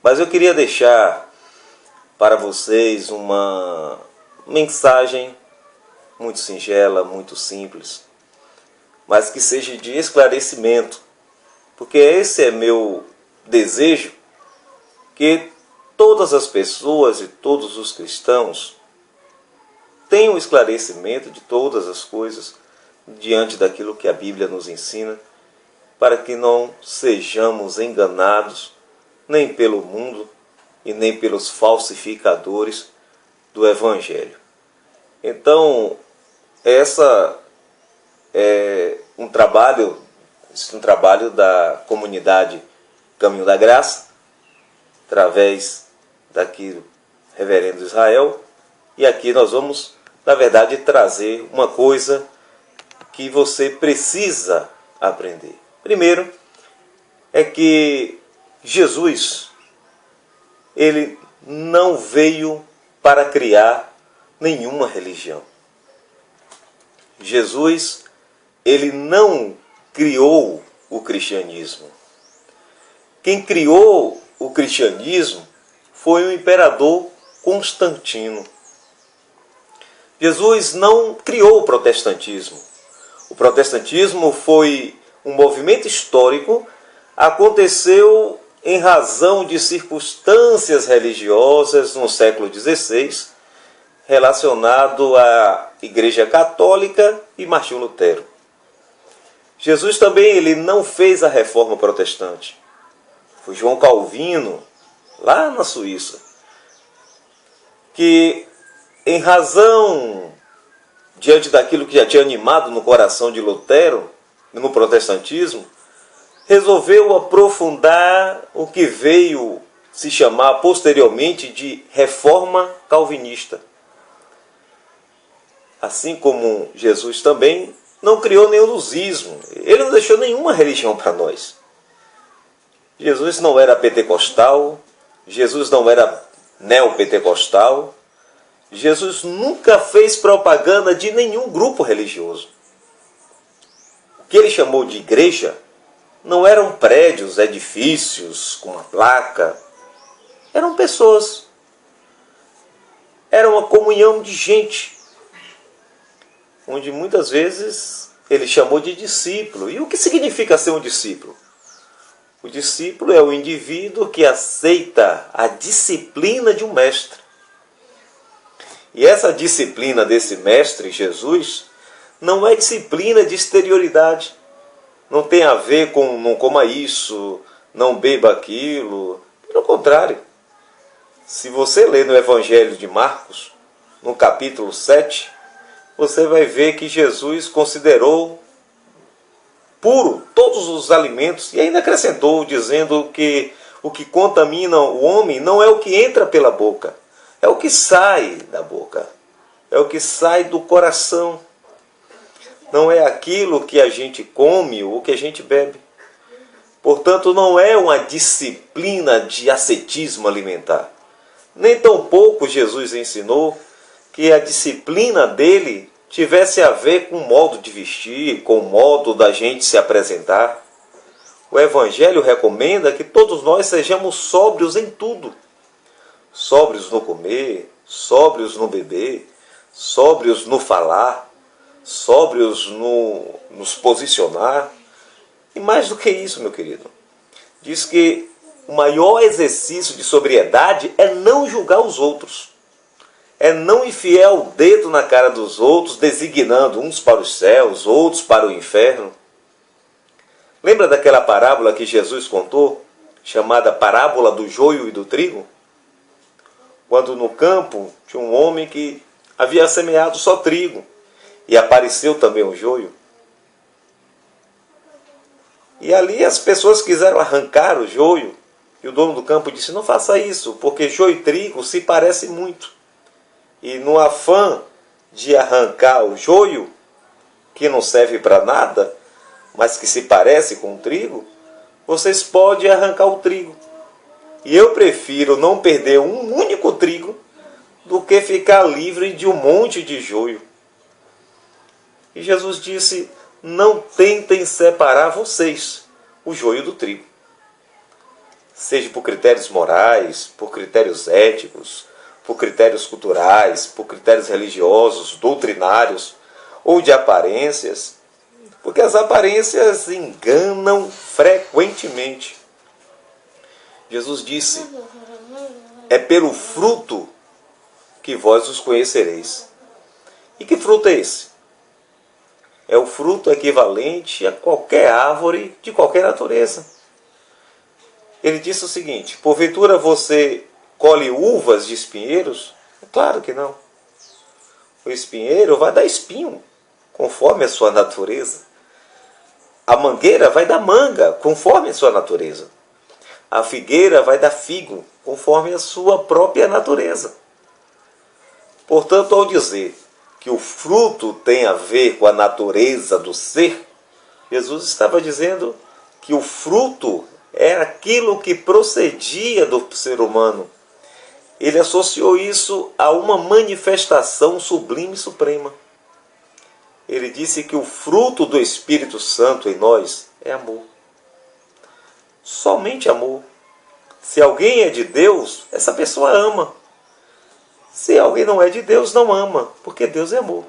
Mas eu queria deixar para vocês uma mensagem muito singela, muito simples, mas que seja de esclarecimento, porque esse é meu desejo, que todas as pessoas e todos os cristãos tenham esclarecimento de todas as coisas diante daquilo que a Bíblia nos ensina, para que não sejamos enganados nem pelo mundo e nem pelos falsificadores do Evangelho. Então, essa é um trabalho da comunidade Caminho da Graça, através daqui do Reverendo Israel, e aqui nós vamos, na verdade, trazer uma coisa que você precisa aprender. Primeiro, é que Jesus, ele não veio para criar nenhuma religião. Jesus, ele não criou o cristianismo. Quem criou o cristianismo foi o imperador Constantino. Jesus não criou o protestantismo. O protestantismo foi um movimento histórico, aconteceu em razão de circunstâncias religiosas no século XVI, relacionado à Igreja Católica e Martinho Lutero. Jesus também ele não fez a reforma protestante. Foi João Calvino, lá na Suíça, que em razão, diante daquilo que já tinha animado no coração de Lutero, no protestantismo, resolveu aprofundar o que veio se chamar posteriormente de reforma calvinista. Assim como Jesus também não criou nenhum luzismo, ele não deixou nenhuma religião para nós. Jesus não era pentecostal, Jesus não era neopentecostal, Jesus nunca fez propaganda de nenhum grupo religioso. O que ele chamou de igreja não eram prédios, edifícios com uma placa. Eram pessoas. Era uma comunhão de gente, onde muitas vezes ele chamou de discípulo. E o que significa ser um discípulo? O discípulo é o indivíduo que aceita a disciplina de um mestre. E essa disciplina desse mestre, Jesus, não é disciplina de exterioridade. Não tem a ver com não coma isso, não beba aquilo. Pelo contrário. Se você ler no Evangelho de Marcos, no capítulo 7, você vai ver que Jesus considerou puro todos os alimentos e ainda acrescentou, dizendo que o que contamina o homem não é o que entra pela boca, é o que sai da boca, é o que sai do coração. Não é aquilo que a gente come ou que a gente bebe. Portanto, não é uma disciplina de ascetismo alimentar. Nem tampouco Jesus ensinou que a disciplina dele tivesse a ver com o modo de vestir, com o modo da gente se apresentar. O Evangelho recomenda que todos nós sejamos sóbrios em tudo. Sóbrios no comer, sóbrios no beber, sóbrios no falar, sóbrios no nos posicionar. E mais do que isso, meu querido, diz que o maior exercício de sobriedade é não julgar os outros. É não enfiar o dedo na cara dos outros, designando uns para os céus, outros para o inferno. Lembra daquela parábola que Jesus contou, chamada parábola do joio e do trigo? Quando no campo tinha um homem que havia semeado só trigo, e apareceu também o joio. E ali as pessoas quiseram arrancar o joio, e o dono do campo disse, não faça isso, porque joio e trigo se parecem muito. E no afã de arrancar o joio, que não serve para nada, mas que se parece com o trigo, vocês podem arrancar o trigo. E eu prefiro não perder um único trigo do que ficar livre de um monte de joio. E Jesus disse, não tentem separar vocês, o joio do trigo. seja por critérios morais, por critérios éticos, por critérios culturais, por critérios religiosos, doutrinários ou de aparências, porque as aparências enganam frequentemente. Jesus disse: é pelo fruto que vós os conhecereis. E que fruto é esse? É o fruto equivalente a qualquer árvore de qualquer natureza. Ele disse o seguinte: porventura você colhe uvas de espinheiros? Claro que não. O espinheiro vai dar espinho, conforme a sua natureza. A mangueira vai dar manga, conforme a sua natureza. A figueira vai dar figo, conforme a sua própria natureza. Portanto, ao dizer que o fruto tem a ver com a natureza do ser, Jesus estava dizendo que o fruto era aquilo que procedia do ser humano. Ele associou isso a uma manifestação sublime e suprema. Ele disse que o fruto do Espírito Santo em nós é amor. Somente amor. Se alguém é de Deus, essa pessoa ama. Se alguém não é de Deus, não ama, porque Deus é amor.